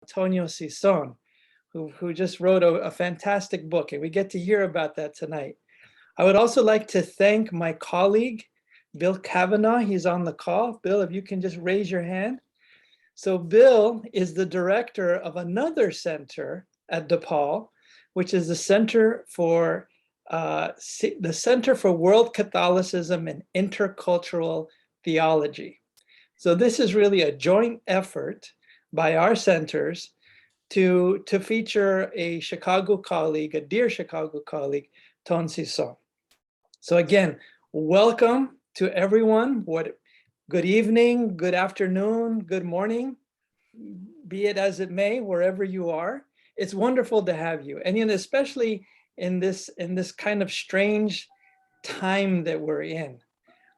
Antonio Sison, who just wrote a fantastic book, and we get to hear about that tonight. I would also like to thank my colleague, Bill Kavanaugh. He's on the call. Bill, if you can just raise your hand. So Bill is the director of another center at DePaul, which is the Center for World Catholicism and Intercultural Theology. So this is really a joint effort by our centers to feature a Chicago colleague, a dear Chicago colleague, Ton Sison. So again, welcome to everyone. Good evening, good afternoon, good morning, be it as it may, wherever you are. It's wonderful to have you, and especially in this kind of strange time that we're in.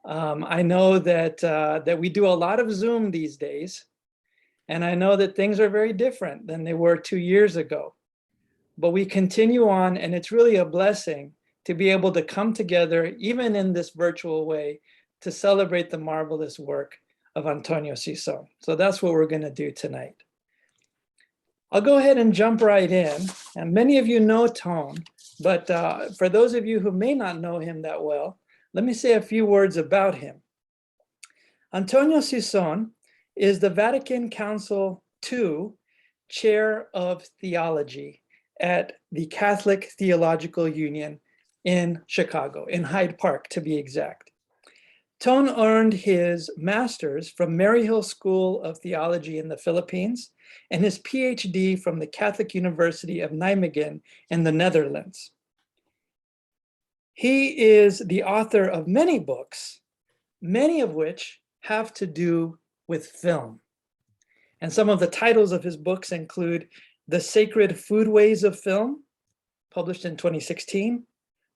I know that we do a lot of Zoom these days, and I know that things are very different than they were 2 years ago. But we continue on, and it's really a blessing to be able to come together, even in this virtual way, to celebrate the marvelous work of Antonio Sison. So that's what we're going to do tonight. I'll go ahead and jump right in. And many of you know Ton, but for those of you who may not know him that well, let me say a few words about him. Antonio Sison is the Vatican Council II Chair of Theology at the Catholic Theological Union in Chicago, in Hyde Park to be exact. Ton earned his master's from Maryhill School of Theology in the Philippines and his PhD from the Catholic University of Nijmegen in the Netherlands. He is the author of many books, many of which have to do with film. And some of the titles of his books include The Sacred Foodways of Film, published in 2016,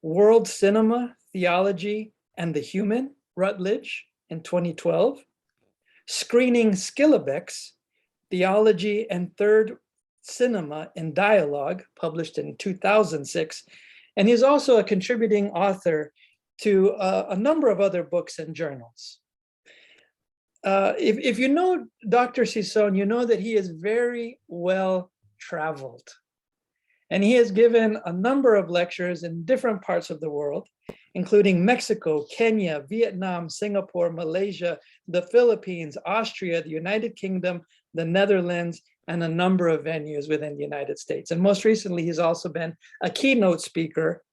World Cinema, Theology, and the Human, Routledge, in 2012, Screening Skillebeck's Theology and Third Cinema in Dialogue, published in 2006, and he's also a contributing author to a number of other books and journals. If you know Dr. Sison, you know that he is very well traveled. And he has given a number of lectures in different parts of the world, including Mexico, Kenya, Vietnam, Singapore, Malaysia, the Philippines, Austria, the United Kingdom, the Netherlands, and a number of venues within the United States. And most recently, he's also been a keynote speaker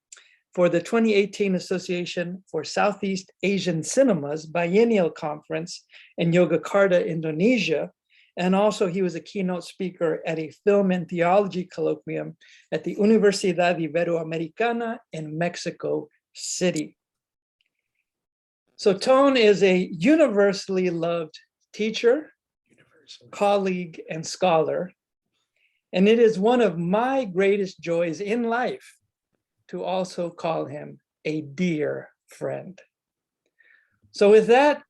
for the 2018 Association for Southeast Asian Cinemas Biennial Conference in Yogyakarta, Indonesia. And also he was a keynote speaker at a Film and Theology Colloquium at the Universidad Iberoamericana in Mexico City. So Ton is a universally loved teacher, colleague, and scholar. And it is one of my greatest joys in life to also call him a dear friend. So with that,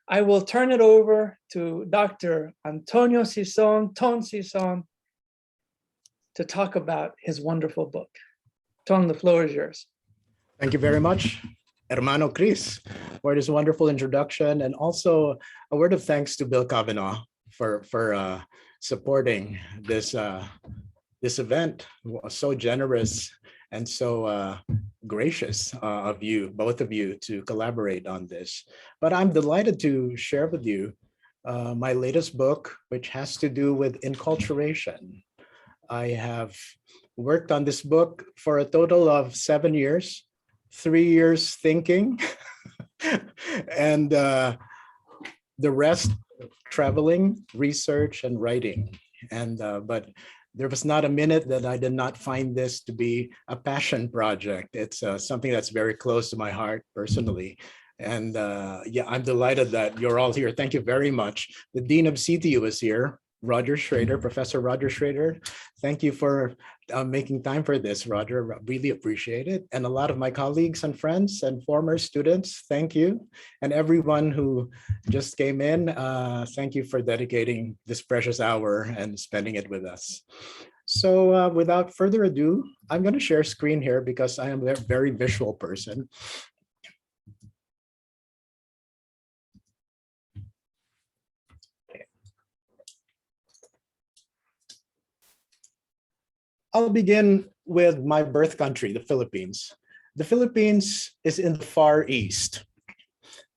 I will turn it over to Dr. Antonio Sison, Ton Sison, to talk about his wonderful book. Ton, the floor is yours. Thank you very much, Hermano Chris, for this wonderful introduction, and also a word of thanks to Bill Kavanaugh for supporting this event. So generous and so gracious of you, both of you, to collaborate on this. But I'm delighted to share with you my latest book, which has to do with inculturation. I have worked on this book for a total of 7 years, 3 years thinking, and the rest traveling, research, and writing. And but there was not a minute that I did not find this to be a passion project. It's something that's very close to my heart personally. And yeah, I'm delighted that you're all here. Thank you very much. The Dean of CTU is here, Roger Schrader, Professor Roger Schrader. Thank you for making time for this, Roger. Really appreciate it. And a lot of my colleagues and friends and former students, thank you. And everyone who just came in, thank you for dedicating this precious hour and spending it with us. So without further ado, I'm going to share screen here because I am a very visual person. I'll begin with my birth country, the Philippines. The Philippines is in the Far East.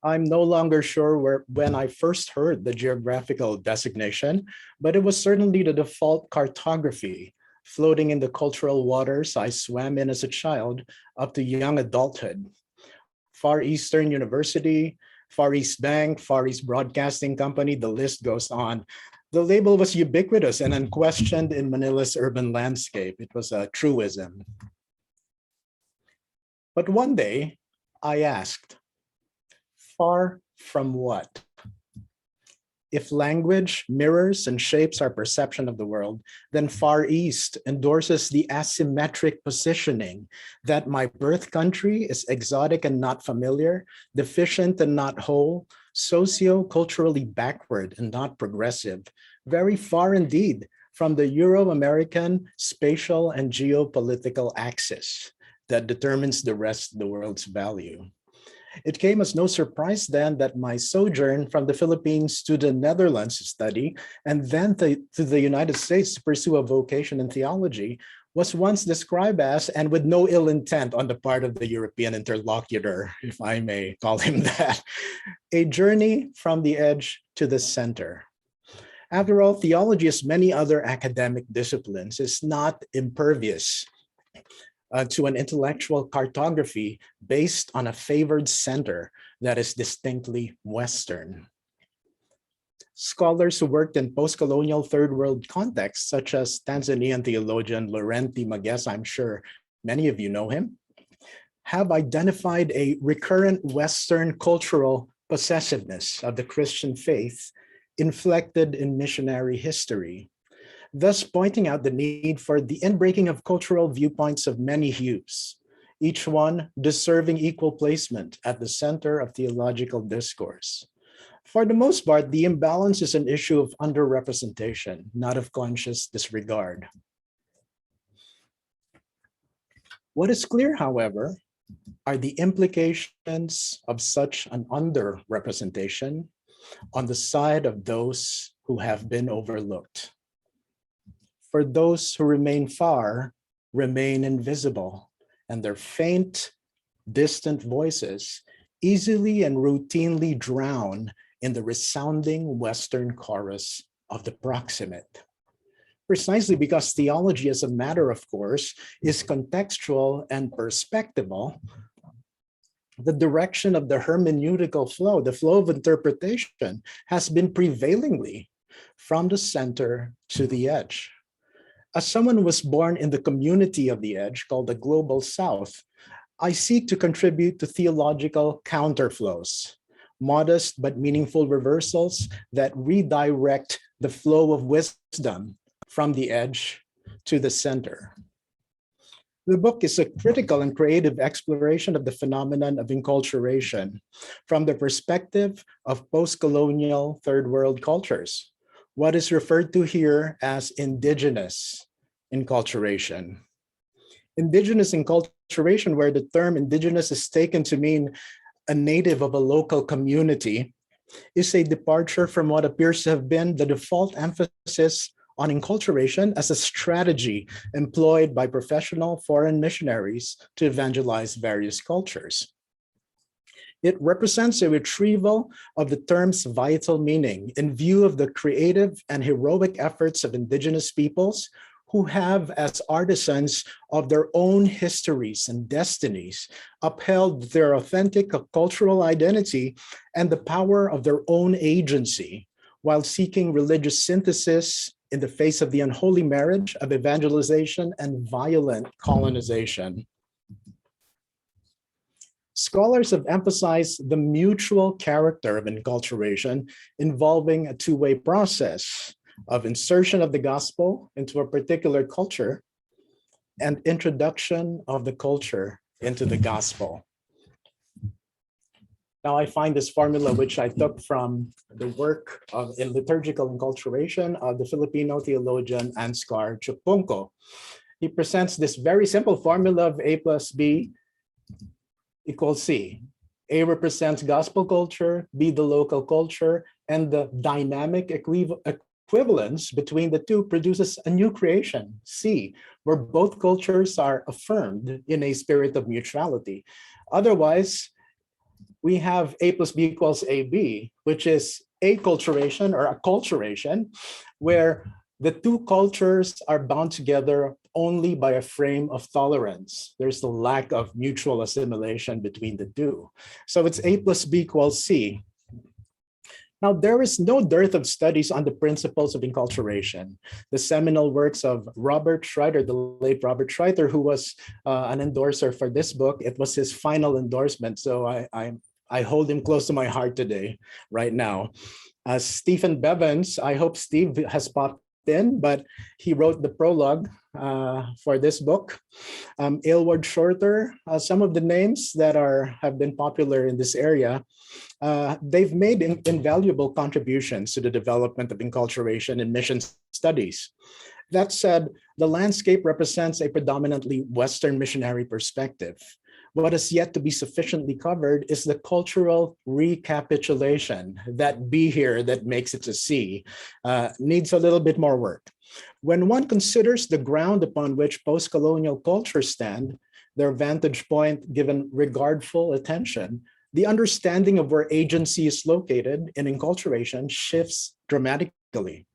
I'm no longer sure when I first heard the geographical designation, but it was certainly the default cartography floating in the cultural waters I swam in as a child up to young adulthood. Far Eastern University, Far East Bank, Far East Broadcasting Company, the list goes on. The label was ubiquitous and unquestioned in Manila's urban landscape. It was a truism. But one day, I asked, far from what? If language mirrors and shapes our perception of the world, then Far East endorses the asymmetric positioning that my birth country is exotic and not familiar, deficient and not whole, socio-culturally backward and not progressive, very far indeed from the Euro-American spatial and geopolitical axis that determines the rest of the world's value. It came as no surprise then that my sojourn from the Philippines to the Netherlands to study, and then to the United States to pursue a vocation in theology, was once described as, and with no ill intent on the part of the European interlocutor, if I may call him that, a journey from the edge to the center. After all, theology, as many other academic disciplines, is not impervious to an intellectual cartography based on a favored center that is distinctly Western. Scholars who worked in postcolonial third world contexts, such as Tanzanian theologian Laurenti Magesa, I'm sure many of you know him, have identified a recurrent Western cultural possessiveness of the Christian faith inflected in missionary history, thus pointing out the need for the inbreaking of cultural viewpoints of many hues, each one deserving equal placement at the center of theological discourse. For the most part, the imbalance is an issue of underrepresentation, not of conscious disregard. What is clear, however, are the implications of such an underrepresentation on the side of those who have been overlooked. For those who remain far, remain invisible, and their faint, distant voices easily and routinely drown in the resounding Western chorus of the proximate. Precisely because theology as a matter of course is contextual and perspectival, the direction of the hermeneutical flow, the flow of interpretation, has been prevailingly from the center to the edge. As someone who was born in the community of the edge called the Global South, I seek to contribute to theological counterflows, modest but meaningful reversals that redirect the flow of wisdom from the edge to the center. The book is a critical and creative exploration of the phenomenon of enculturation from the perspective of postcolonial third world cultures, what is referred to here as indigenous inculturation. Indigenous inculturation, where the term indigenous is taken to mean a native of a local community, is a departure from what appears to have been the default emphasis on enculturation as a strategy employed by professional foreign missionaries to evangelize various cultures. It represents a retrieval of the term's vital meaning in view of the creative and heroic efforts of indigenous peoples who have, as artisans of their own histories and destinies, upheld their authentic cultural identity and the power of their own agency while seeking religious synthesis in the face of the unholy marriage of evangelization and violent colonization. Scholars have emphasized the mutual character of enculturation involving a two-way process of insertion of the gospel into a particular culture and introduction of the culture into the gospel. Now I find this formula, which I took from the work in liturgical enculturation of the Filipino theologian Ansgar Chupunco. He presents this very simple formula of A plus B equals C. A represents gospel culture, B the local culture, and the dynamic equivalence between the two produces a new creation, C, where both cultures are affirmed in a spirit of mutuality. Otherwise, we have A plus B equals AB, which is acculturation or acculturation, where the two cultures are bound together only by a frame of tolerance. There's the lack of mutual assimilation between the two. So it's A plus B equals C. Now, there is no dearth of studies on the principles of enculturation. The seminal works of Robert Schreiter, the late Robert Schreiter, who was an endorser for this book. It was his final endorsement, so I hold him close to my heart today, right now. Stephen Bevans, I hope Steve has popped in, but he wrote the prologue for this book. Aylward Shorter, some of the names that have been popular in this area, they've made invaluable contributions to the development of enculturation in mission studies. That said, the landscape represents a predominantly Western missionary perspective. What is yet to be sufficiently covered is the cultural recapitulation. That B here that makes it a C needs a little bit more work. When one considers the ground upon which postcolonial cultures stand, their vantage point given regardful attention, the understanding of where agency is located in enculturation shifts dramatically.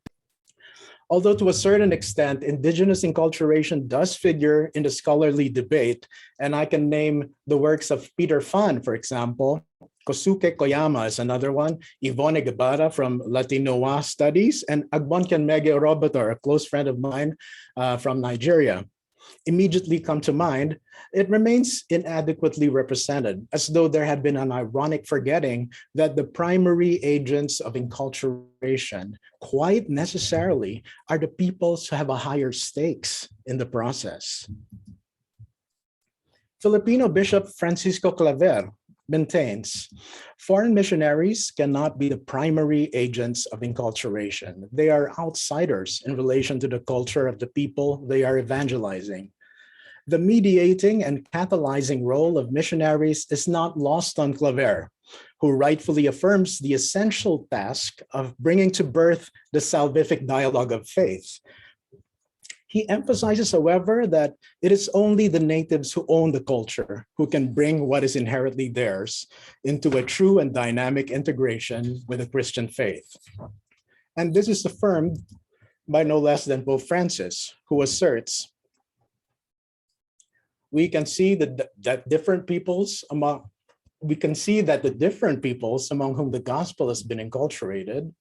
Although to a certain extent, Indigenous Inculturation does figure in the scholarly debate, and I can name the works of Peter Fan, for example. Kosuke Koyama is another one, Yvonne Guevara from Latinoa Studies, and Agbonken Mege Orobator, a close friend of mine from Nigeria, immediately come to mind. It remains inadequately represented, as though there had been an ironic forgetting that the primary agents of enculturation quite necessarily are the peoples who have a higher stakes in the process. Filipino Bishop Francisco Claver maintains, foreign missionaries cannot be the primary agents of enculturation. They are outsiders in relation to the culture of the people they are evangelizing. The mediating and catalyzing role of missionaries is not lost on Claver, who rightfully affirms the essential task of bringing to birth the salvific dialogue of faith. He emphasizes, however, that it is only the natives who own the culture who can bring what is inherently theirs into a true and dynamic integration with the Christian faith. And this is affirmed by no less than Pope Francis, who asserts, we can see that the different peoples among whom the gospel has been enculturated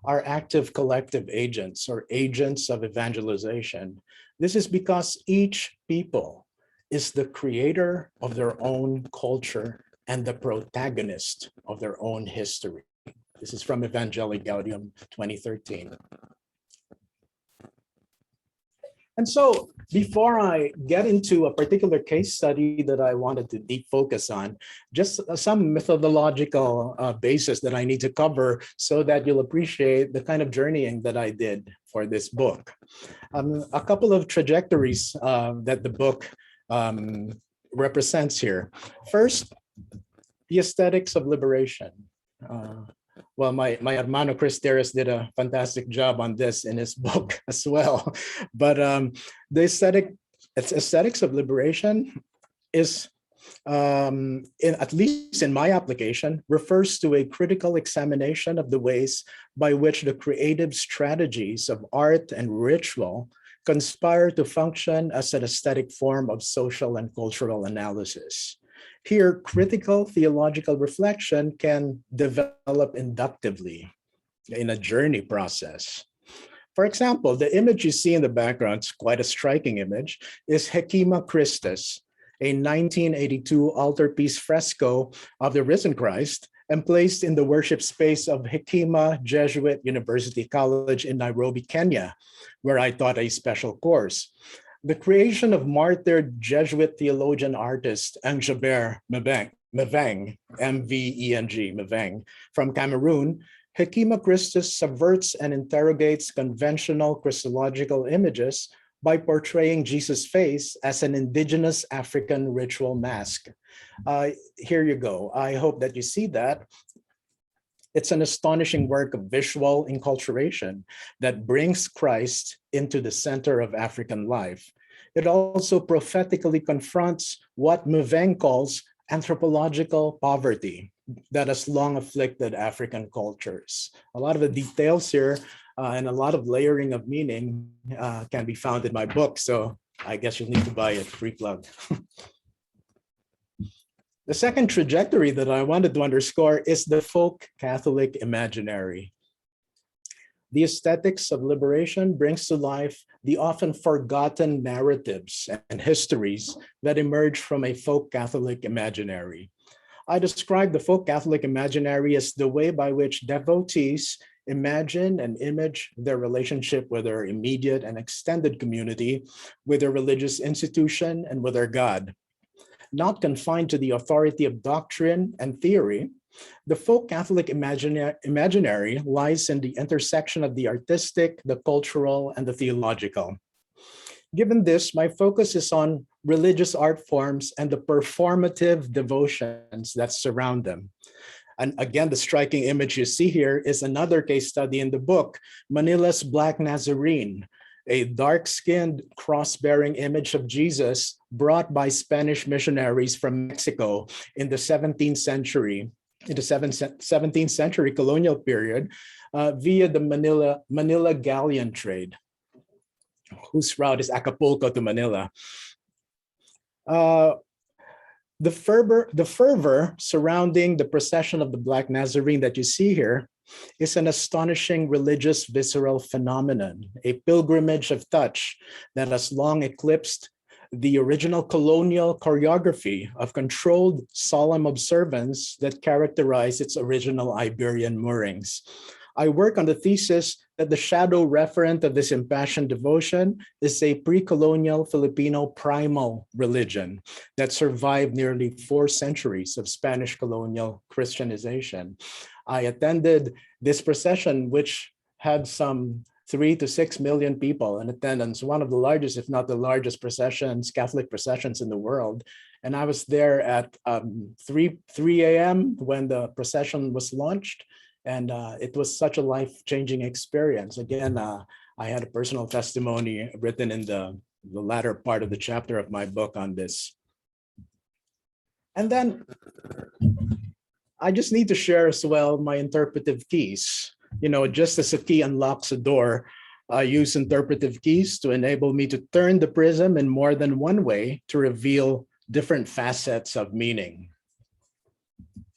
are active collective agents or agents of evangelization. This is because each people is the creator of their own culture and the protagonist of their own history. This is from Evangelii Gaudium 2013. And so before I get into a particular case study that I wanted to deep focus on, just some methodological basis that I need to cover so that you'll appreciate the kind of journeying that I did for this book. A couple of trajectories that the book represents here. First, the aesthetics of liberation. Well, my hermano Chris Terrace did a fantastic job on this in his book as well. But the aesthetics of liberation is, at least in my application, refers to a critical examination of the ways by which the creative strategies of art and ritual conspire to function as an aesthetic form of social and cultural analysis. Here, critical theological reflection can develop inductively in a journey process. For example, the image you see in the background, it's quite a striking image, is Hekima Christus, a 1982 altarpiece fresco of the risen Christ, and placed in the worship space of Hekima Jesuit University College in Nairobi, Kenya, where I taught a special course. The creation of martyred Jesuit theologian artist Engbert Maveng, M-V-E-N-G, Maveng, from Cameroon, Hekima Christus subverts and interrogates conventional Christological images by portraying Jesus' face as an indigenous African ritual mask. Here you go. I hope that you see that. It's an astonishing work of visual inculturation that brings Christ into the center of African life. It also prophetically confronts what Muveng calls anthropological poverty that has long afflicted African cultures. A lot of the details here and a lot of layering of meaning can be found in my book, so I guess you'll need to buy it, free plug. The second trajectory that I wanted to underscore is the folk Catholic imaginary. The aesthetics of liberation brings to life the often forgotten narratives and histories that emerge from a folk Catholic imaginary. I describe the folk Catholic imaginary as the way by which devotees imagine and image their relationship with their immediate and extended community, with their religious institution, and with their God. Not confined to the authority of doctrine and theory, the folk Catholic imaginary lies in the intersection of the artistic, the cultural, and the theological. Given this, my focus is on religious art forms and the performative devotions that surround them. And again, the striking image you see here is another case study in the book, Manila's Black Nazarene, a dark-skinned cross-bearing image of Jesus brought by Spanish missionaries from Mexico in the 17th century, in the 17th century colonial period via the Manila galleon trade, whose route is Acapulco to Manila. The fervor surrounding the procession of the Black Nazarene that you see here is an astonishing religious visceral phenomenon, a pilgrimage of touch that has long eclipsed the original colonial choreography of controlled solemn observance that characterized its original Iberian moorings. I work on the thesis that the shadow referent of this impassioned devotion is a pre-colonial Filipino primal religion that survived nearly 4 centuries of Spanish colonial Christianization. I attended this procession, which had some 3 to 6 million people in attendance, one of the largest, if not the largest processions, Catholic processions in the world. And I was there at 3 a.m. when the procession was launched. And it was such a life-changing experience. Again, I had a personal testimony written in the latter part of the chapter of my book on this. And then I just need to share as well my interpretive keys. You know, just as a key unlocks a door, I use interpretive keys to enable me to turn the prism in more than one way to reveal different facets of meaning.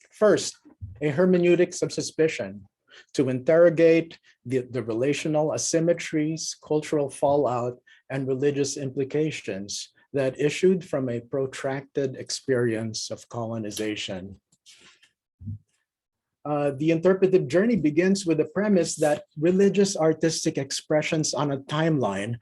First, a hermeneutics of suspicion, to interrogate the relational asymmetries, cultural fallout, and religious implications that issued from a protracted experience of colonization. The interpretive journey begins with the premise that religious artistic expressions on a timeline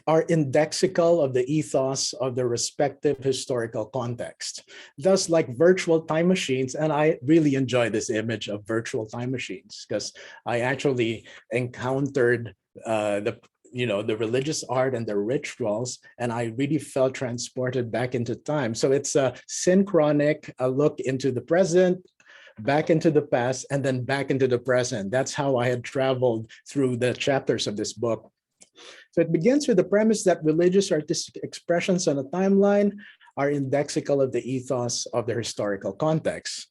are indexical of the ethos of their respective historical context. Thus, like virtual time machines, and I really enjoy this image of virtual time machines because I actually encountered the religious art and the rituals, and I really felt transported back into time. So it's a synchronic look into the present, back into the past, and then back into the present. That's how I had traveled through the chapters of this book. So it begins with the premise that religious artistic expressions on a timeline are indexical of the ethos of their historical context.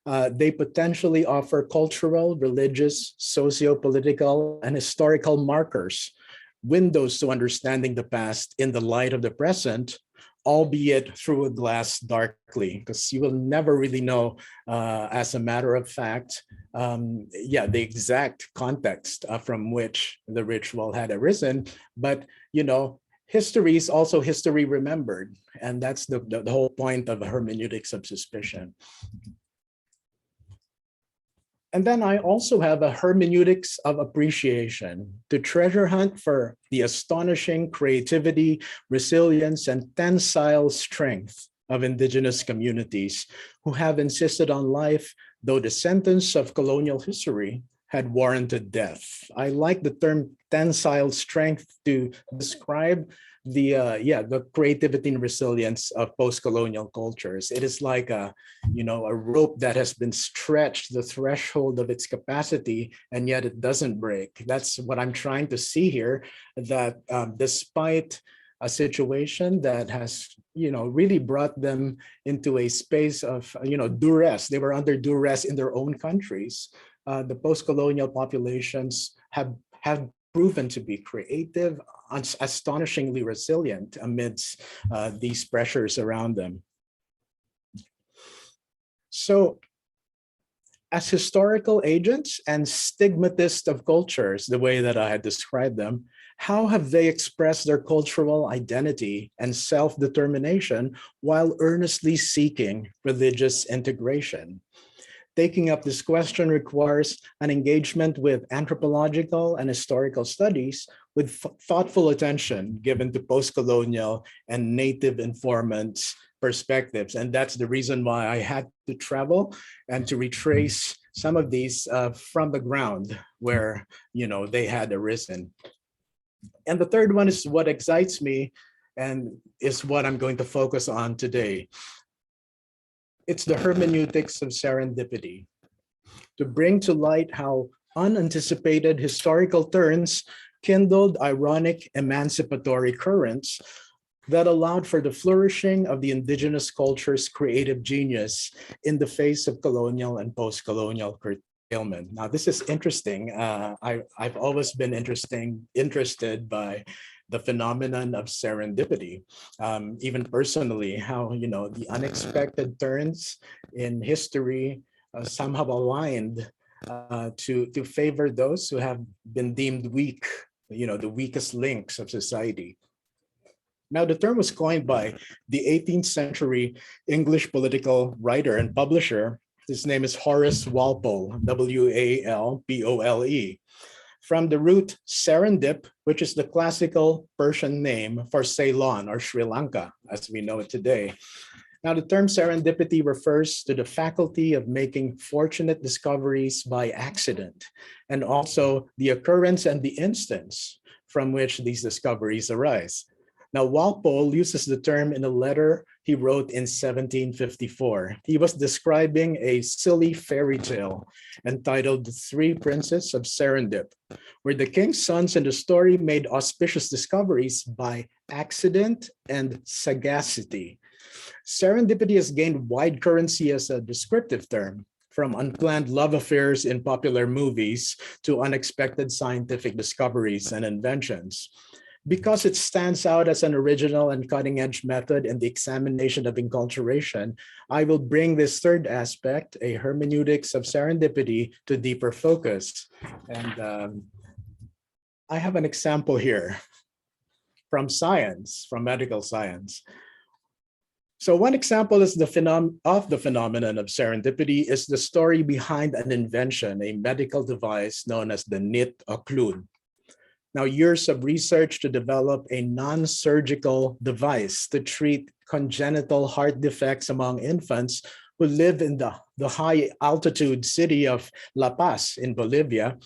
They potentially offer cultural, religious, socio-political, and historical markers, windows to understanding the past in the light of the present, albeit through a glass darkly, because you will never really know, as a matter of fact, the exact context from which the ritual had arisen. But, you know, history is also history remembered. And that's the whole point of hermeneutics of suspicion. And then I also have a hermeneutics of appreciation, to treasure hunt for the astonishing creativity, resilience, and tensile strength of indigenous communities who have insisted on life, though the sentence of colonial history had warranted death. I like the term tensile strength to describe the creativity and resilience of post-colonial cultures. It is like a rope that has been stretched the threshold of its capacity, and yet it doesn't break. That's what I'm trying to see here, that despite a situation that has really brought them into a space of duress. They were under duress in their own countries. The post-colonial populations have proven to be creative, astonishingly resilient amidst these pressures around them. So, as historical agents and stigmatists of cultures, the way that I had described them, how have they expressed their cultural identity and self-determination while earnestly seeking religious integration? Taking up this question requires an engagement with anthropological and historical studies with thoughtful attention given to post-colonial and native informants' perspectives. And that's the reason why I had to travel and to retrace some of these from the ground where they had arisen. And the third one is what excites me and is what I'm going to focus on today. It's the hermeneutics of serendipity, to bring to light how unanticipated historical turns kindled ironic emancipatory currents that allowed for the flourishing of the indigenous culture's creative genius in the face of colonial and post-colonial curtailment. Now, this is interesting. I've always been interested by the phenomenon of serendipity, even personally, how the unexpected turns in history somehow aligned to favor those who have been deemed weak, the weakest links of society. Now, the term was coined by the 18th century English political writer and publisher. His name is Horace Walpole, W-A-L-P-O-L-E. From the root serendip, which is the classical Persian name for Ceylon or Sri Lanka, as we know it today. Now, the term serendipity refers to the faculty of making fortunate discoveries by accident, and also the occurrence and the instance from which these discoveries arise. Now, Walpole uses the term in a letter he wrote in 1754. He was describing a silly fairy tale entitled The Three Princes of Serendip, where the king's sons in the story made auspicious discoveries by accident and sagacity. Serendipity has gained wide currency as a descriptive term, from unplanned love affairs in popular movies to unexpected scientific discoveries and inventions. Because it stands out as an original and cutting-edge method in the examination of enculturation, I will bring this third aspect, a hermeneutics of serendipity, to deeper focus. And I have an example here from science, from medical science. So one example is the phenomenon of serendipity is the story behind an invention, a medical device known as the nit-occlude. Now, years of research to develop a non-surgical device to treat congenital heart defects among infants who live in the high altitude city of La Paz in Bolivia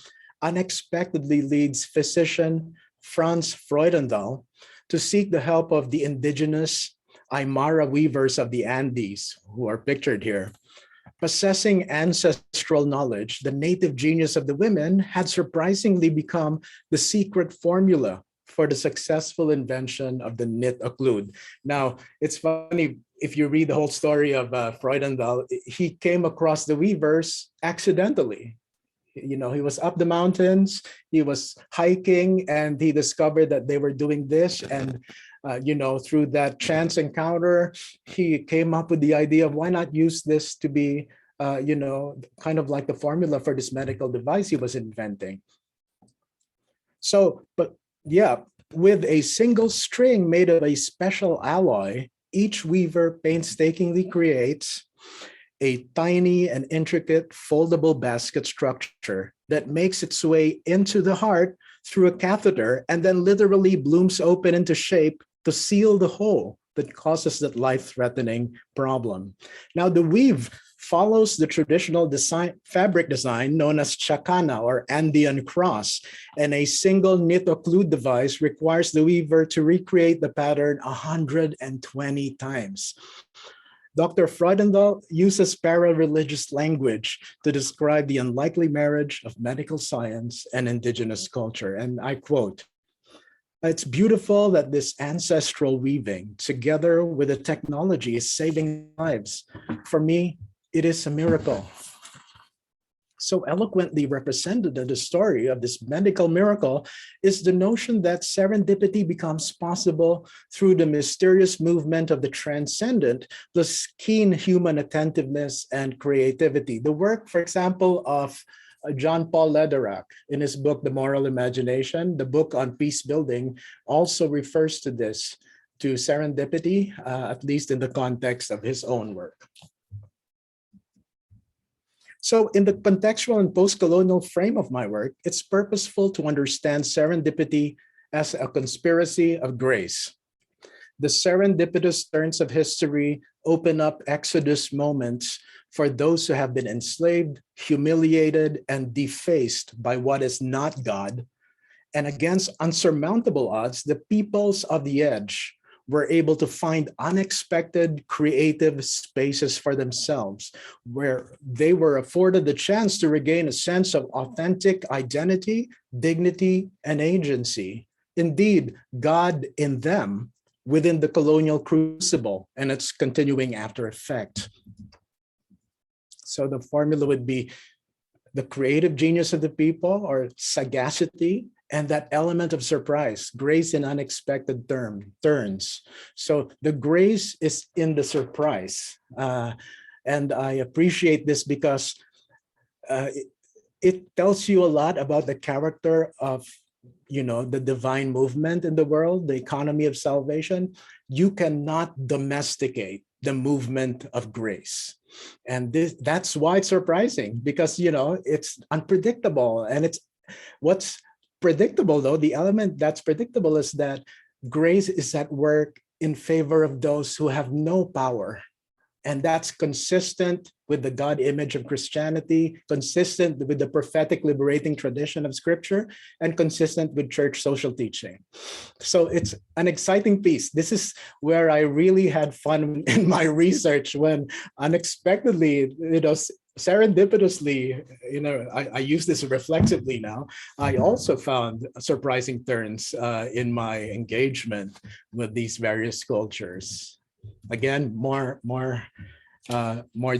unexpectedly leads physician Franz Freudenthal to seek the help of the indigenous Aymara weavers of the Andes, who are pictured here. Possessing ancestral knowledge, the native genius of the women had surprisingly become the secret formula for the successful invention of the nit-occlude. Now, it's funny, if you read the whole story of Freudenthal, he came across the weavers accidentally. He was up the mountains, he was hiking, and he discovered that they were doing this. And through that chance encounter, he came up with the idea of why not use this to be, kind of like the formula for this medical device he was inventing. So, but yeah, with a single string made of a special alloy, each weaver painstakingly creates a tiny and intricate foldable basket structure that makes its way into the heart through a catheter and then literally blooms open into shape to seal the hole that causes that life-threatening problem. Now, the weave follows the traditional fabric design known as chacana or Andean cross, and a single knit or glue device requires the weaver to recreate the pattern 120 times. Dr. Freudenthal uses para-religious language to describe the unlikely marriage of medical science and indigenous culture, and I quote, "It's beautiful that this ancestral weaving, together with the technology, is saving lives. For me, it is a miracle." So eloquently represented in the story of this medical miracle is the notion that serendipity becomes possible through the mysterious movement of the transcendent, plus keen human attentiveness and creativity. The work, for example, of John Paul Lederach in his book, The Moral Imagination, the book on peace building, also refers to this, to serendipity, at least in the context of his own work. So in the contextual and post-colonial frame of my work, it's purposeful to understand serendipity as a conspiracy of grace. The serendipitous turns of history open up exodus moments for those who have been enslaved, humiliated, and defaced by what is not God. And against unsurmountable odds, the peoples of the edge were able to find unexpected creative spaces for themselves, where they were afforded the chance to regain a sense of authentic identity, dignity, and agency. Indeed, God in them within the colonial crucible and its continuing after effect. So the formula would be the creative genius of the people, or sagacity, and that element of surprise, grace in unexpected turns. So the grace is in the surprise. And I appreciate this because it tells you a lot about the character of, the divine movement in the world, the economy of salvation. You cannot domesticate the movement of grace. And that's why it's surprising, because, it's unpredictable. And it's what's predictable, though, the element that's predictable is that grace is at work in favor of those who have no power. And that's consistent with the God image of Christianity, consistent with the prophetic liberating tradition of Scripture, and consistent with church social teaching. So it's an exciting piece. This is where I really had fun in my research, when unexpectedly, serendipitously, I use this reflexively now, I also found surprising turns in my engagement with these various cultures. Again, more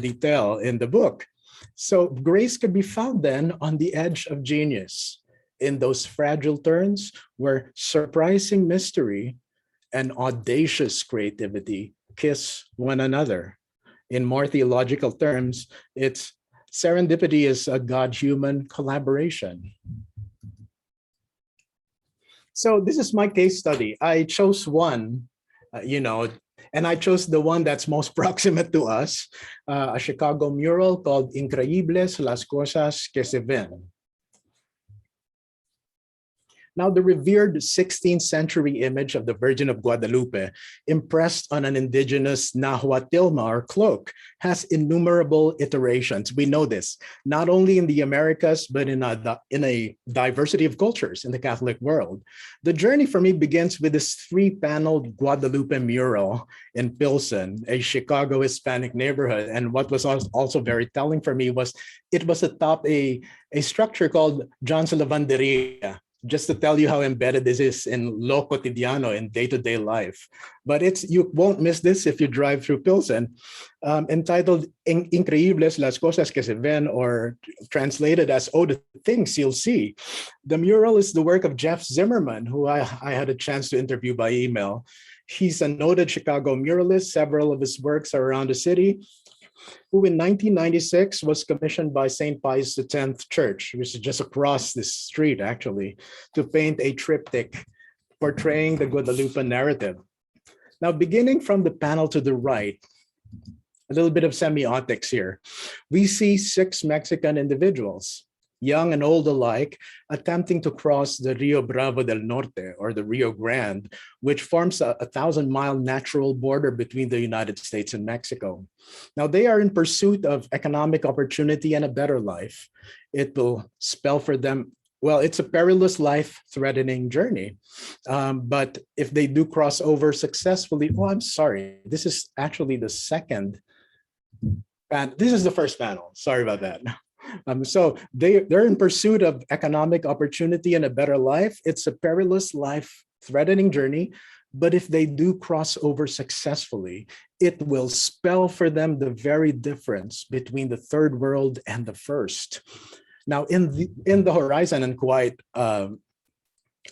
detail in the book. So grace could be found then on the edge of genius, in those fragile turns where surprising mystery and audacious creativity kiss one another. In more theological terms, it's serendipity is a God-human collaboration. So this is my case study. I chose one, and I chose the one that's most proximate to us, a Chicago mural called Increíbles las cosas que se ven. Now, the revered 16th century image of the Virgin of Guadalupe, impressed on an indigenous nahuatilma or cloak, has innumerable iterations. We know this, not only in the Americas, but in a diversity of cultures in the Catholic world. The journey for me begins with this 3-paneled Guadalupe mural in Pilsen, a Chicago Hispanic neighborhood. And what was also very telling for me was it was atop a structure called John's Lavanderia, just to tell you how embedded this is in lo cotidiano, in day-to-day life. But you won't miss this if you drive through Pilsen, entitled Increíbles las cosas que se ven, or translated as, oh, the things you'll see. The mural is the work of Jeff Zimmerman, who I had a chance to interview by email. He's a noted Chicago muralist. Several of his works are around the city, who in 1996 was commissioned by St. Pius X Church, which is just across this street, actually, to paint a triptych portraying the Guadalupe narrative. Now, beginning from the panel to the right, a little bit of semiotics here. We see 6 Mexican individuals. young and old alike, attempting to cross the Rio Bravo del Norte, or the Rio Grande, which forms a 1,000-mile natural border between the United States and Mexico. Now, they are in pursuit of economic opportunity and a better life. It will spell for them, well, it's a perilous, life-threatening journey. But if they do cross over successfully, oh, I'm sorry, this is actually the second, and this is the first panel. Sorry about that. So they're in pursuit of economic opportunity and a better life. It's a perilous, life-threatening journey, but if they do cross over successfully, it will spell for them the very difference between the third world and the first. Now, in the horizon, and quite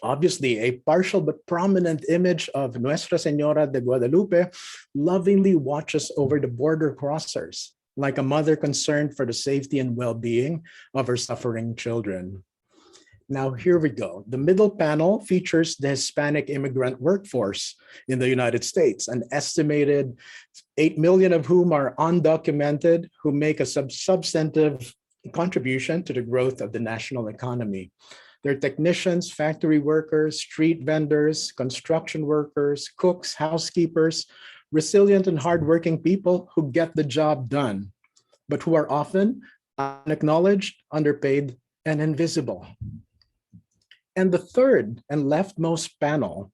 obviously a partial but prominent image of Nuestra Señora de Guadalupe lovingly watches over the border crossers, like a mother concerned for the safety and well-being of her suffering children. Now, here we go. The middle panel features the Hispanic immigrant workforce in the United States, an estimated 8 million of whom are undocumented, who make a substantive contribution to the growth of the national economy. They're technicians, factory workers, street vendors, construction workers, cooks, housekeepers, resilient and hardworking people who get the job done, but who are often unacknowledged, underpaid, and invisible. And the third and leftmost panel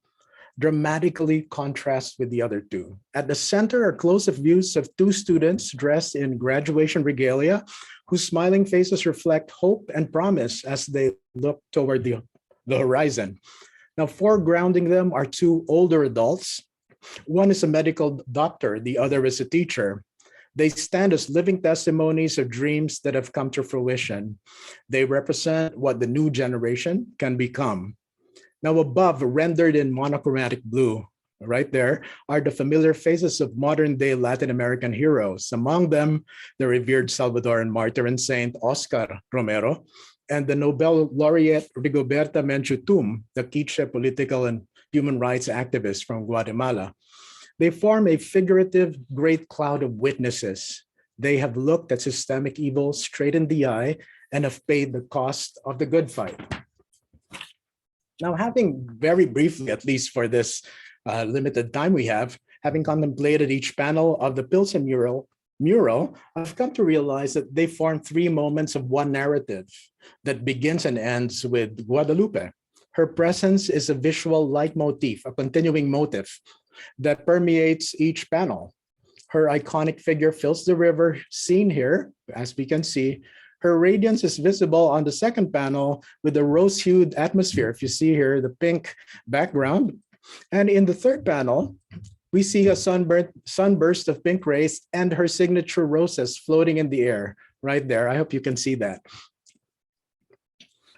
dramatically contrasts with the other two. At the center are close-up views of two students dressed in graduation regalia, whose smiling faces reflect hope and promise as they look toward the horizon. Now, foregrounding them are two older adults. One is a medical doctor, the other is a teacher. They stand as living testimonies of dreams that have come to fruition. They represent what the new generation can become. Now, above, rendered in monochromatic blue, right there, are the familiar faces of modern-day Latin American heroes. Among them, the revered Salvadoran martyr and saint Oscar Romero, and the Nobel laureate Rigoberta Menchú Tum, the Quiche political and human rights activist from Guatemala. They form a figurative great cloud of witnesses. They have looked at systemic evil straight in the eye and have paid the cost of the good fight. Now, having very briefly, at least for this limited time we have, having contemplated each panel of the Pilsen mural, I've come to realize that they form three moments of one narrative that begins and ends with Guadalupe. Her presence is a visual leitmotif, a continuing motif that permeates each panel. Her iconic figure fills the river seen here, as we can see. Her radiance is visible on the second panel with a rose-hued atmosphere. If you see here, the pink background. And in the third panel, we see a sunburst of pink rays and her signature roses floating in the air right there. I hope you can see that.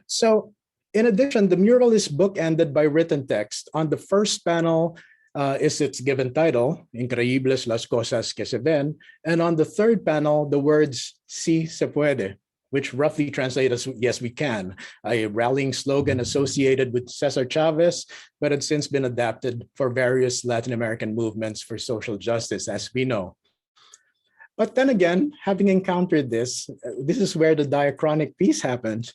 So in addition, the mural is bookended by written text. On the first panel is its given title, Increíbles las cosas que se ven. And on the third panel, the words, Sí se puede, which roughly translate as yes, we can, a rallying slogan associated with Cesar Chavez, but had since been adapted for various Latin American movements for social justice, as we know. But then again, having encountered this is where the diachronic piece happens.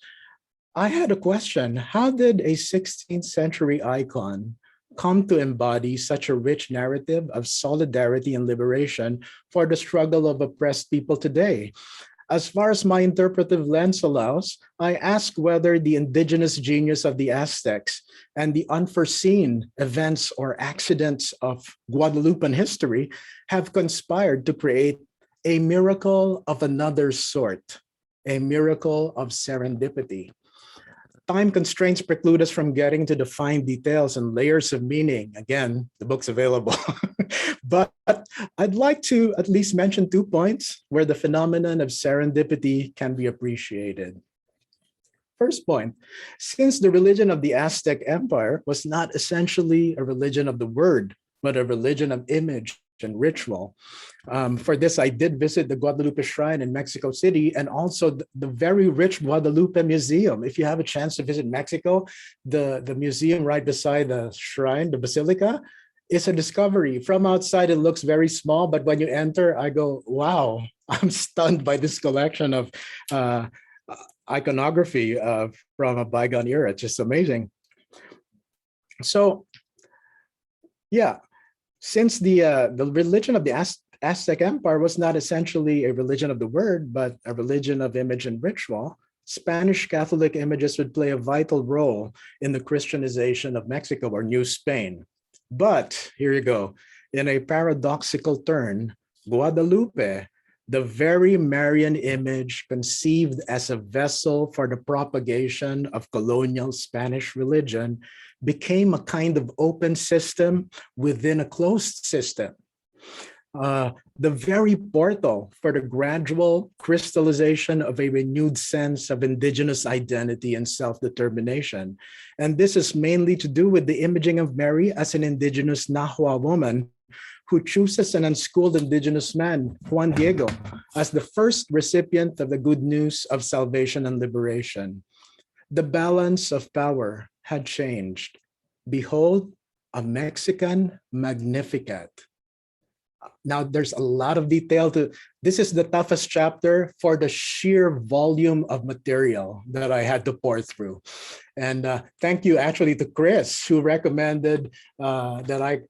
I had a question. How did a 16th century icon come to embody such a rich narrative of solidarity and liberation for the struggle of oppressed people today? As far as my interpretive lens allows, I ask whether the indigenous genius of the Aztecs and the unforeseen events or accidents of Guadalupan history have conspired to create a miracle of another sort, a miracle of serendipity. Time constraints preclude us from getting to the fine details and layers of meaning. Again, the book's available. But I'd like to at least mention 2 points where the phenomenon of serendipity can be appreciated. First point, since the religion of the Aztec Empire was not essentially a religion of the word, but a religion of image and ritual. For this, I did visit the Guadalupe Shrine in Mexico City and also the very rich Guadalupe Museum. If you have a chance to visit Mexico, the museum right beside the shrine, the basilica, is a discovery. From outside, it looks very small, but when you enter, I go, wow, I'm stunned by this collection of iconography from a bygone era. It's just amazing. So, yeah, since the religion of the Aztec Empire was not essentially a religion of the word, but a religion of image and ritual, Spanish Catholic images would play a vital role in the Christianization of Mexico, or New Spain. But here you go, in a paradoxical turn, Guadalupe, the very Marian image conceived as a vessel for the propagation of colonial Spanish religion, became a kind of open system within a closed system. The very portal for the gradual crystallization of a renewed sense of indigenous identity and self-determination. And this is mainly to do with the imaging of Mary as an indigenous Nahua woman who chooses an unschooled indigenous man, Juan Diego, as the first recipient of the good news of salvation and liberation. The balance of power had changed. Behold, a Mexican Magnificat. Now, there's a lot of detail to this. Is the toughest chapter for the sheer volume of material that I had to pour through. And thank you actually to Chris, who recommended that I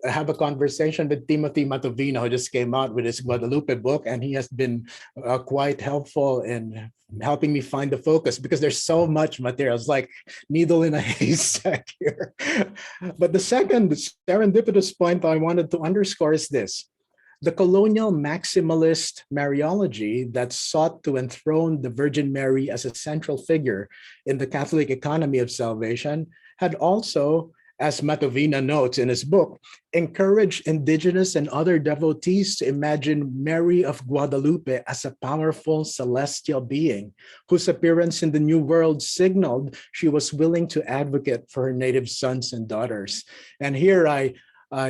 have a conversation with Timothy Matovino, who just came out with his Guadalupe book, and he has been quite helpful in helping me find the focus, because there's so much material. It's like needle in a haystack here. But the second serendipitous point I wanted to underscore is this. The colonial maximalist Mariology that sought to enthrone the Virgin Mary as a central figure in the Catholic economy of salvation had also, as Matovina notes in his book, encouraged indigenous and other devotees to imagine Mary of Guadalupe as a powerful celestial being whose appearance in the New World signaled she was willing to advocate for her native sons and daughters. And here I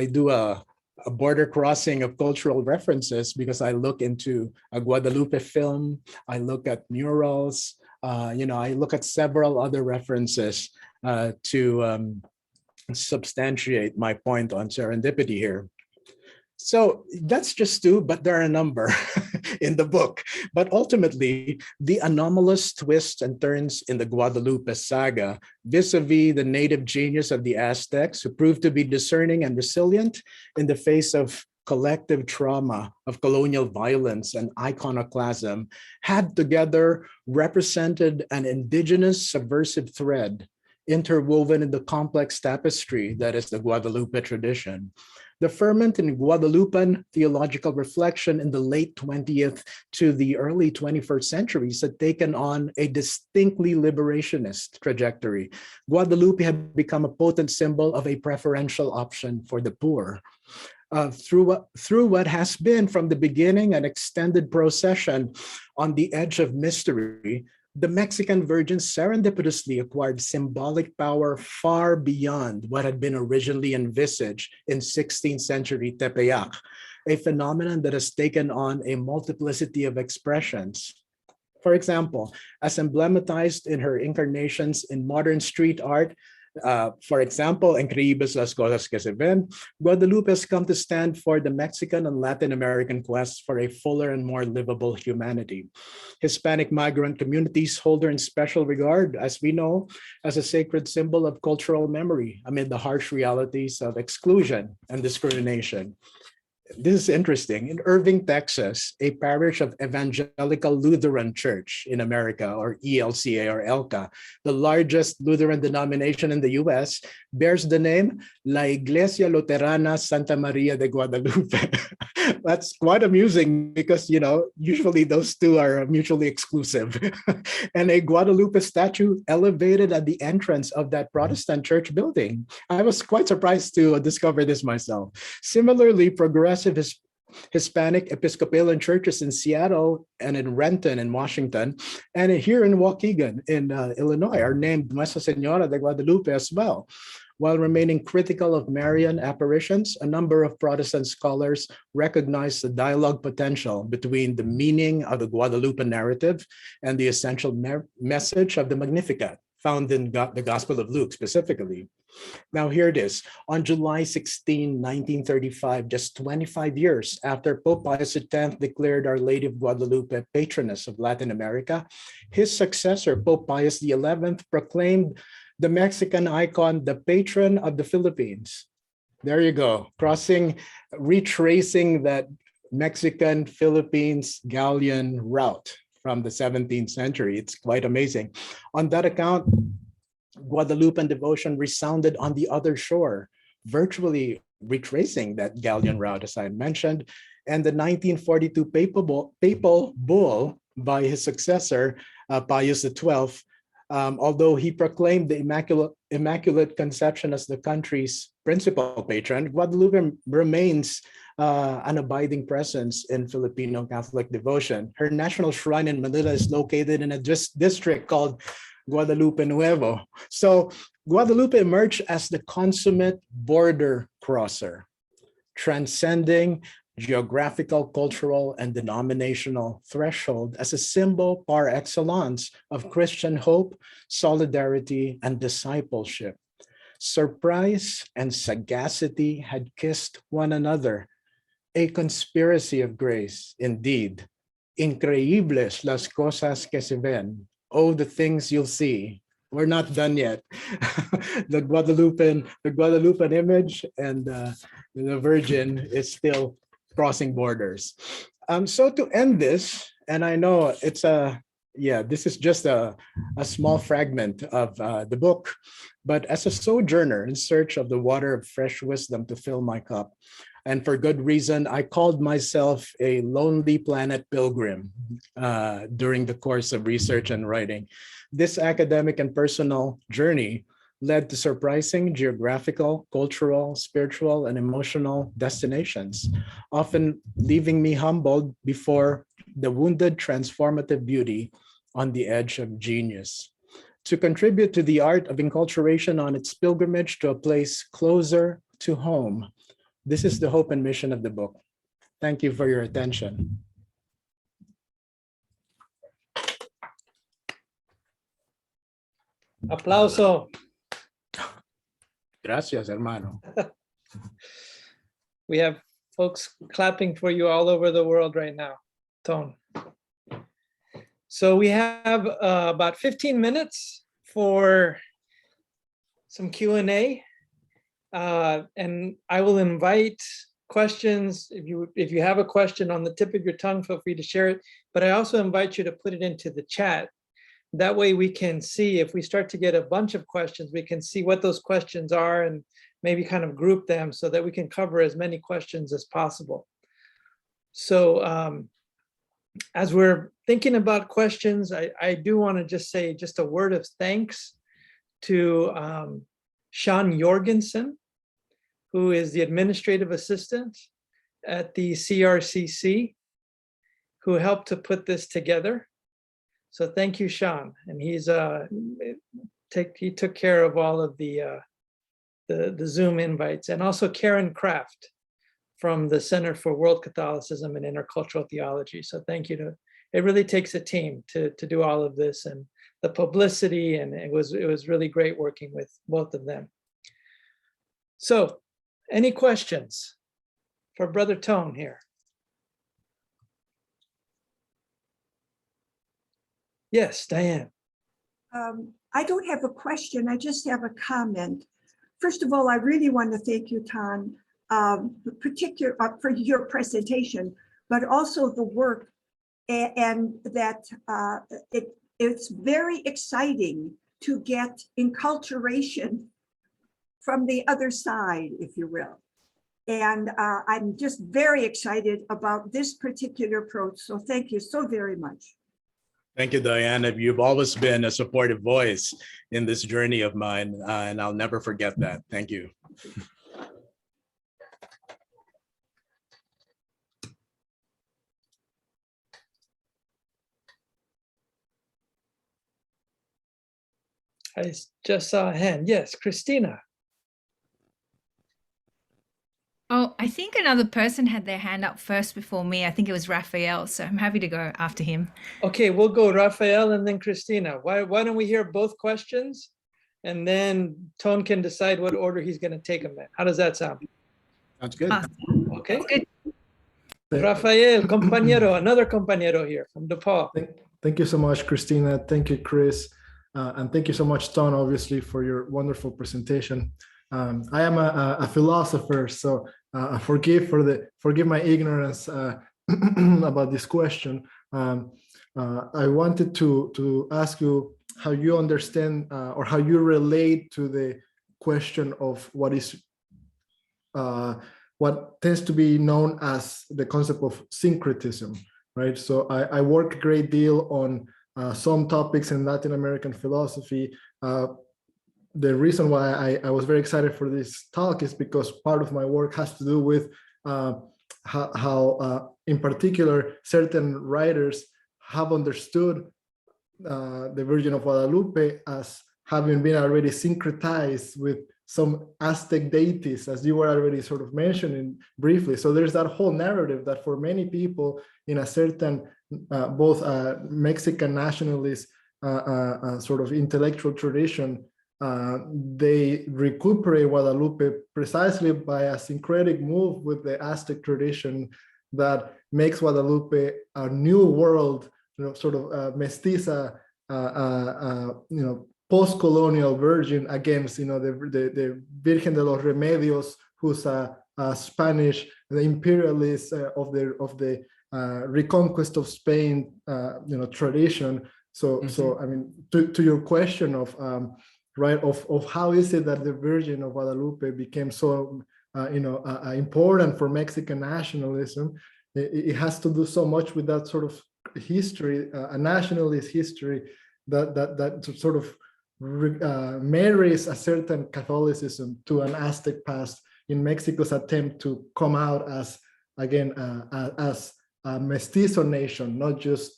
do a border crossing of cultural references, because I look into a Guadalupe film, I look at murals, I look at several other references to substantiate my point on serendipity here. So that's just two, but there are a number in the book. But ultimately, the anomalous twists and turns in the Guadalupe saga vis-a-vis the native genius of the Aztecs, who proved to be discerning and resilient in the face of collective trauma of colonial violence and iconoclasm, had together represented an indigenous subversive thread interwoven in the complex tapestry that is the Guadalupe tradition. The ferment in Guadalupan theological reflection in the late 20th to the early 21st centuries had taken on a distinctly liberationist trajectory. Guadalupe had become a potent symbol of a preferential option for the poor. Through what has been from the beginning an extended procession on the edge of mystery, the Mexican Virgin serendipitously acquired symbolic power far beyond what had been originally envisaged in 16th century Tepeyac, a phenomenon that has taken on a multiplicity of expressions. For example, as emblematized in her incarnations in modern street art, for example, Increíbles las cosas que se ven, Guadalupe has come to stand for the Mexican and Latin American quest for a fuller and more livable humanity. Hispanic migrant communities hold her in special regard, as we know, as a sacred symbol of cultural memory amid the harsh realities of exclusion and discrimination. This is interesting. In Irving, Texas, a parish of Evangelical Lutheran Church in America, or ELCA or ELCA, the largest Lutheran denomination in the US, bears the name La Iglesia Luterana Santa Maria de Guadalupe. That's quite amusing because, usually those two are mutually exclusive. And a Guadalupe statue elevated at the entrance of that Protestant church building. I was quite surprised to discover this myself. Similarly, progressive Hispanic Episcopalian churches in Seattle and in Renton in Washington, and here in Waukegan in Illinois are named Nuestra Señora de Guadalupe as well. While remaining critical of Marian apparitions, a number of Protestant scholars recognize the dialogue potential between the meaning of the Guadalupe narrative and the essential message of the Magnificat, found in the Gospel of Luke specifically. Now here it is. On July 16, 1935, just 25 years after Pope Pius X declared Our Lady of Guadalupe patroness of Latin America, his successor, Pope Pius XI, proclaimed the Mexican icon the patron of the Philippines. There you go, retracing that Mexican Philippines galleon route from the 17th century. It's quite amazing. On that account, Guadalupean devotion resounded on the other shore, virtually retracing that galleon route, as I mentioned. And the 1942 papal bull by his successor, Pius XII, although he proclaimed the Immaculate Conception as the country's principal patron, Guadalupe remains an abiding presence in Filipino Catholic devotion. Her national shrine in Manila is located in a district called Guadalupe Nuevo. So Guadalupe emerged as the consummate border crosser, transcending geographical, cultural, and denominational threshold as a symbol par excellence of Christian hope, solidarity, and discipleship. Surprise and sagacity had kissed one another, a conspiracy of grace, indeed. Increíbles las cosas que se ven. Oh, the things you'll see. We're not done yet. The Guadalupan image and the Virgin is still crossing borders. So to end this, and I know it's this is just a small fragment of the book, but as a sojourner in search of the water of fresh wisdom to fill my cup, and for good reason, I called myself a lonely planet pilgrim during the course of research and writing. This academic and personal journey led to surprising geographical, cultural, spiritual, and emotional destinations, often leaving me humbled before the wounded transformative beauty on the edge of genius. To contribute to the art of enculturation on its pilgrimage to a place closer to home, this is the hope and mission of the book. Thank you for your attention. Aplauso. Gracias, hermano. We have folks clapping for you all over the world right now, Tone. So we have about 15 minutes for some Q&A. And I will invite questions. If you have a question on the tip of your tongue, feel free to share it. But I also invite you to put it into the chat. That way we can see, if we start to get a bunch of questions, we can see what those questions are and maybe kind of group them so that we can cover as many questions as possible. So as we're thinking about questions, I do want to just say just a word of thanks to Sean Jorgensen, who is the administrative assistant at the CRCC, who helped to put this together. So thank you, Sean. And he took care of all of the Zoom invites, and also Karen Kraft from the Center for World Catholicism and Intercultural Theology. So thank you it really takes a team to do all of this and the publicity, and it was really great working with both of them. So any questions for Brother Tone here? Yes, Diane. I don't have a question, I just have a comment. First of all, I really want to thank you, Ton, particular for your presentation, but also the work, and that it's very exciting to get enculturation from the other side, if you will. And I'm just very excited about this particular approach. So thank you so very much. Thank you, Diana. You've always been a supportive voice in this journey of mine, and I'll never forget that. Thank you. I just saw a hand. Yes, Christina. Oh, I think another person had their hand up first before me. I think it was Raphael, so I'm happy to go after him. Okay, we'll go Raphael and then Christina. Why don't we hear both questions? and then Ton can decide what order he's going to take them in. How does that sound? Sounds good. Okay. Good. Rafael, compañero, another compañero here from DePaul. Thank you so much, Christina. Thank you, Chris. And thank you so much, Ton, obviously, for your wonderful presentation. I am a philosopher, so forgive my ignorance about this question. I wanted to ask you how you understand or how you relate to the question of what tends to be known as the concept of syncretism, right? So I work a great deal on some topics in Latin American philosophy. The reason why I was very excited for this talk is because part of my work has to do with how in particular, certain writers have understood the Virgin of Guadalupe as having been already syncretized with some Aztec deities, as you were already sort of mentioning briefly. So there's that whole narrative that for many people in a certain, both Mexican nationalist sort of intellectual tradition, they recuperate Guadalupe precisely by a syncretic move with the Aztec tradition that makes Guadalupe a new world, sort of mestiza, post-colonial virgin against, the Virgen de los Remedios, who's a Spanish, the imperialist of the reconquest of Spain, tradition. So I mean, to your question of of how is it that the Virgin of Guadalupe became so important for Mexican nationalism? It has to do so much with that sort of history, a nationalist history that sort of marries a certain Catholicism to an Aztec past in Mexico's attempt to come out as, again, as a mestizo nation, not just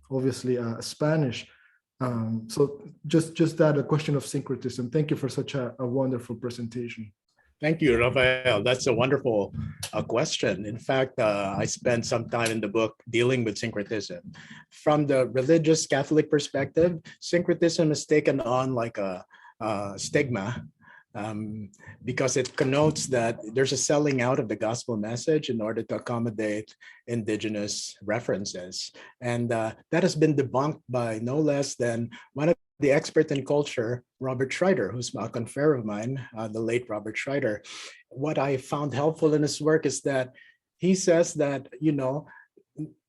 obviously Spanish. So just that, a question of syncretism. Thank you for such a wonderful presentation. Thank you, Rafael. That's a wonderful question. In fact, I spent some time in the book dealing with syncretism. From the religious Catholic perspective, syncretism is taken on like a stigma because it connotes that there's a selling out of the gospel message in order to accommodate indigenous references. And that has been debunked by no less than one of the expert in culture, Robert Schreider, who's a confrere of mine, the late Robert Schreider. What I found helpful in his work is that he says that,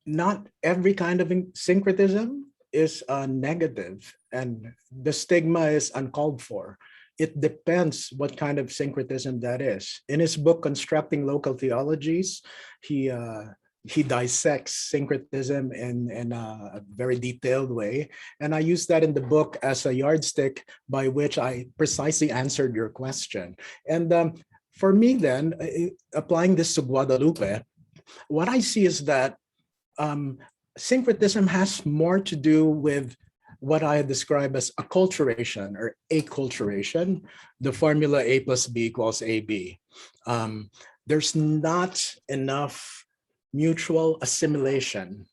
not every kind of syncretism is negative, and the stigma is uncalled for. It depends what kind of syncretism that is. In his book, Constructing Local Theologies, he dissects syncretism in a very detailed way. And I use that in the book as a yardstick by which I precisely answered your question. And for me then, applying this to Guadalupe, what I see is that syncretism has more to do with what I describe as acculturation or acculturation, the formula A plus B equals AB. There's not enough mutual assimilation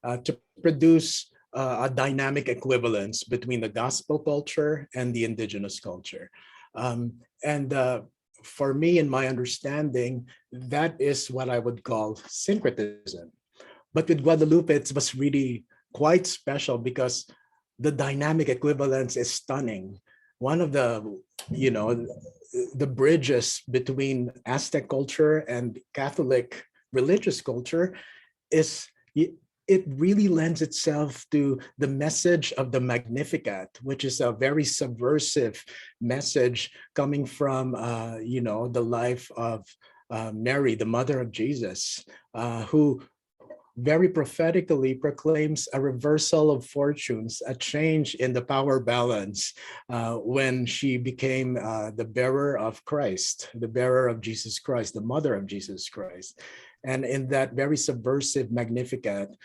to produce a dynamic equivalence between the gospel culture and the indigenous culture. For me, in my understanding, that is what I would call syncretism. But with Guadalupe, it was really quite special because the dynamic equivalence is stunning. One of the bridges between Aztec culture and Catholic religious culture is it really lends itself to the message of the Magnificat, which is a very subversive message coming from the life of Mary, the mother of Jesus, who very prophetically proclaims a reversal of fortunes, a change in the power balance when she became the bearer of Christ, the bearer of Jesus Christ, the mother of Jesus Christ. And in that very subversive Magnificat,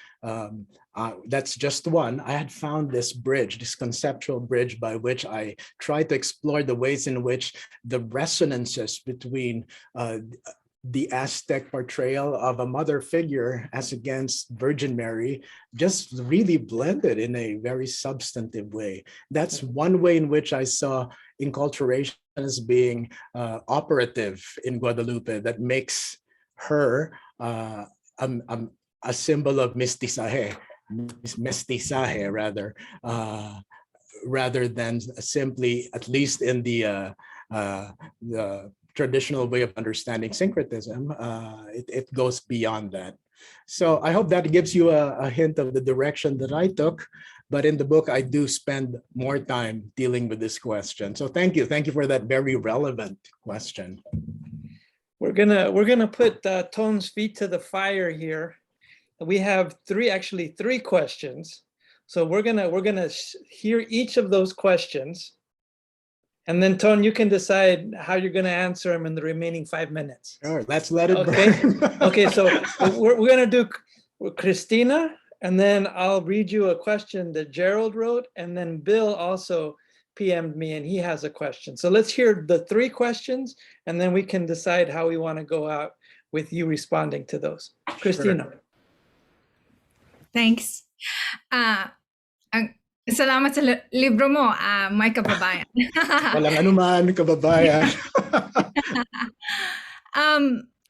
that's just one, I had found this bridge, this conceptual bridge by which I tried to explore the ways in which the resonances between the Aztec portrayal of a mother figure as against Virgin Mary just really blended in a very substantive way. That's one way in which I saw enculturation as being operative in Guadalupe, that makes her a symbol of mestizaje rather than simply, at least in the traditional way of understanding syncretism, it goes beyond that. So I hope that gives you a hint of the direction that I took. But in the book, I do spend more time dealing with this question. So thank you for that very relevant question. We're gonna put Tone's feet to the fire here. We have three questions. So we're gonna hear each of those questions. And then, Tone, you can decide how you're going to answer them in the remaining 5 minutes. Sure, let's let it burn. burn. Okay, so we're going to do Christina, and then I'll read you a question that Gerald wrote, and then Bill also PM'd me, and he has a question. So let's hear the 3 questions, and then we can decide how we want to go out with you responding to those. Christina. Sure. Thanks. Salamat sa libro mo, my kababayan. Walang anuman, kababayan.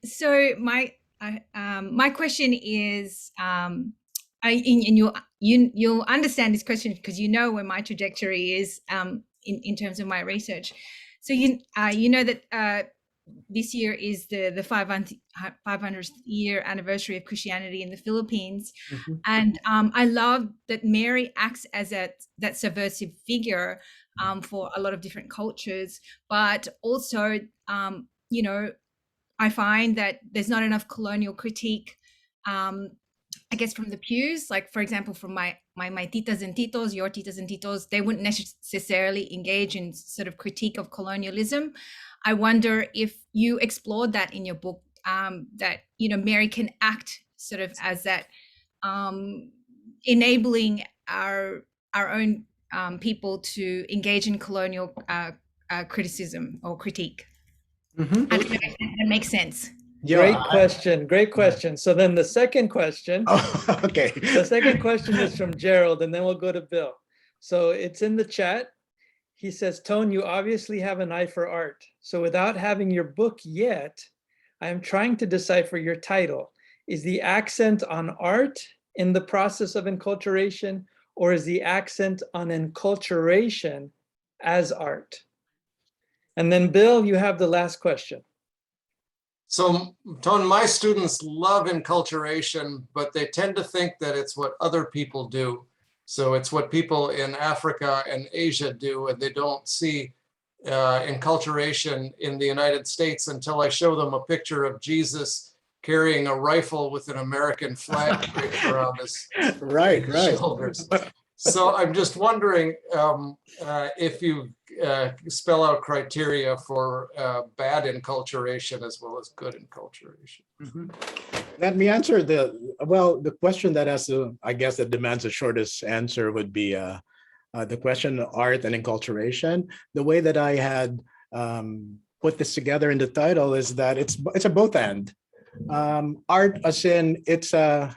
So my question is, you'll understand this question because you know where my trajectory is in terms of my research. So you know that this year is the 500th year anniversary of Christianity in the Philippines. Mm-hmm. And I love that Mary acts as that subversive figure for a lot of different cultures, but also, you know, I find that there's not enough colonial critique, I guess, from the pews. Like, for example, from my titas and titos, your titas and titos, they wouldn't necessarily engage in sort of critique of colonialism. I wonder if you explored that in your book, that, you know, Mary can act sort of as that enabling our own people to engage in colonial criticism or critique. Mm-hmm. I don't know if that makes sense. Yeah, great question. So then the second question, okay. The second question is from Gerald, and then we'll go to Bill. So it's in the chat. He says, Tone, you obviously have an eye for art. So without having your book yet, I am trying to decipher your title. Is the accent on art in the process of enculturation, or is the accent on enculturation as art? And then Bill, you have the last question. So, Tone, my students love enculturation, but they tend to think that it's what other people do. So it's what people in Africa and Asia do, and they don't see enculturation in the United States until I show them a picture of Jesus carrying a rifle with an American flag draped around his shoulders. So I'm just wondering if you spell out criteria for bad enculturation as well as good enculturation. Mm-hmm. Let me answer the question that has I guess that demands the shortest answer would be the question of art and enculturation. The way that I had put this together in the title is that it's a both and. Art as in it's a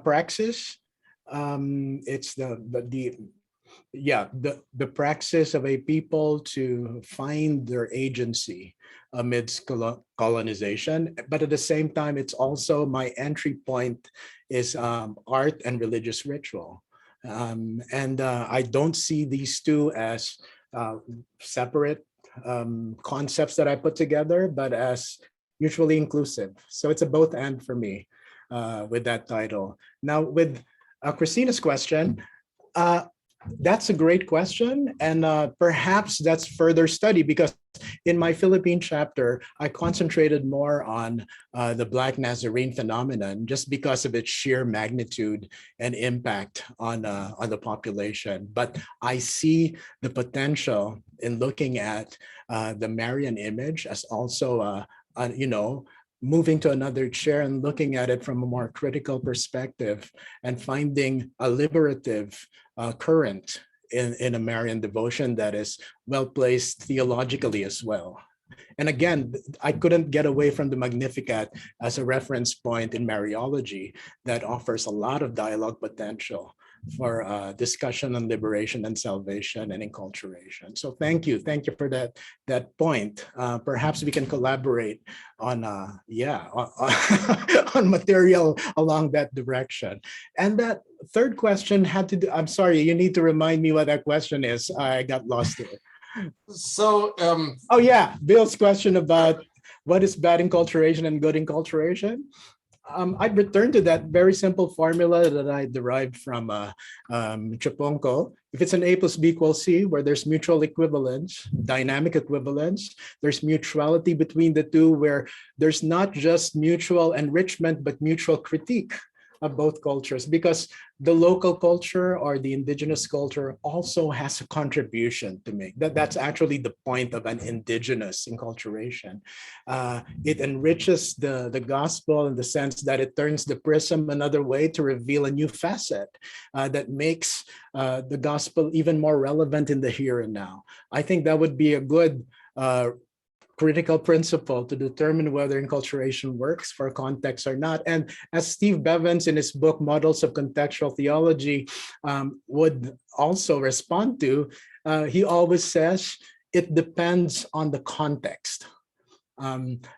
praxis. It's the praxis of a people to find their agency amidst colonization, but at the same time, it's also my entry point is art and religious ritual, and I don't see these two as separate concepts that I put together, but as mutually inclusive. So it's a both and for me with that title. Now with Christina's question, that's a great question, and perhaps that's further study, because in my Philippine chapter, I concentrated more on the Black Nazarene phenomenon just because of its sheer magnitude and impact on the population. But I see the potential in looking at the Marian image as also, moving to another chair and looking at it from a more critical perspective and finding a liberative current in a Marian devotion that is well placed theologically as well. And again, I couldn't get away from the Magnificat as a reference point in Mariology that offers a lot of dialogue potential for discussion on liberation and salvation and enculturation. So thank you for that point. Perhaps we can collaborate on on material along that direction. And that third question had to do, I'm sorry, you need to remind me what that question is. I got lost there. So, Oh yeah, Bill's question about what is bad enculturation and good enculturation. I'd return to that very simple formula that I derived from Chaponco. If it's an A plus B equals C, where there's mutual equivalence, dynamic equivalence, there's mutuality between the two, where there's not just mutual enrichment, but mutual critique of both cultures, because the local culture or the indigenous culture also has a contribution to make. That's actually the point of an indigenous enculturation. It enriches the gospel in the sense that it turns the prism another way to reveal a new facet that makes the gospel even more relevant in the here and now. I think that would be a good critical principle to determine whether enculturation works for context or not. And as Steve Bevins in his book, Models of Contextual Theology, would also respond to, he always says, it depends on the context.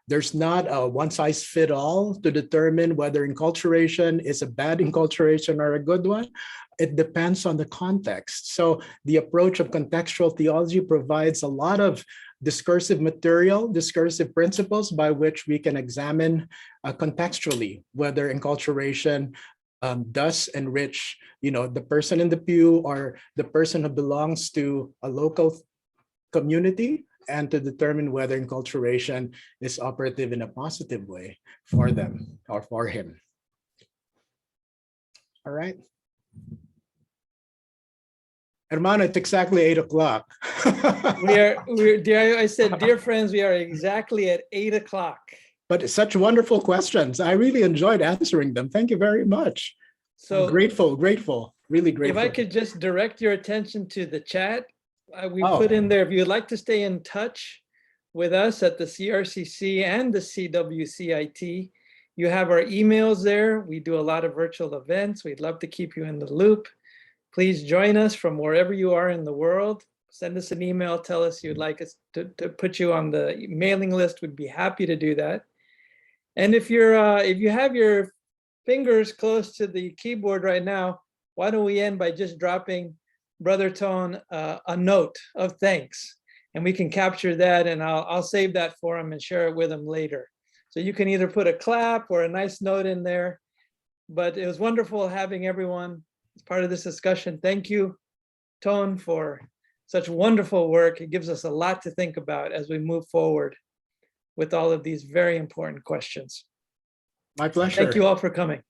There's not a one-size-fits-all to determine whether enculturation is a bad enculturation or a good one. It depends on the context. So the approach of contextual theology provides a lot of discursive material, discursive principles by which we can examine contextually whether enculturation does enrich, the person in the pew or the person who belongs to a local community, and to determine whether enculturation is operative in a positive way for them or for him. All right. Hermano, it's exactly 8 o'clock. I said, dear friends, we are exactly at 8 o'clock. But such wonderful questions. I really enjoyed answering them. Thank you very much. So I'm grateful, really grateful. If I could just direct your attention to the chat, we Oh. put in there, if you'd like to stay in touch with us at the CRCC and the CWCIT, you have our emails there. We do a lot of virtual events. We'd love to keep you in the loop. Please join us from wherever you are in the world. Send us an email, tell us you'd like us to put you on the mailing list. We'd be happy to do that. And if you have your fingers close to the keyboard right now, why don't we end by just dropping Brother Tone a note of thanks, and we can capture that, and I'll save that for him and share it with him later. So you can either put a clap or a nice note in there, but it was wonderful having everyone as part of this discussion. Thank you, Tone, for such wonderful work. It gives us a lot to think about as we move forward with all of these very important questions. My pleasure. Thank you all for coming.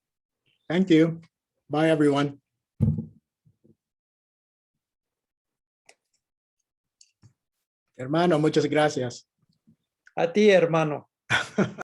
Thank you. Bye, everyone. Hermano, muchas gracias. A ti, hermano.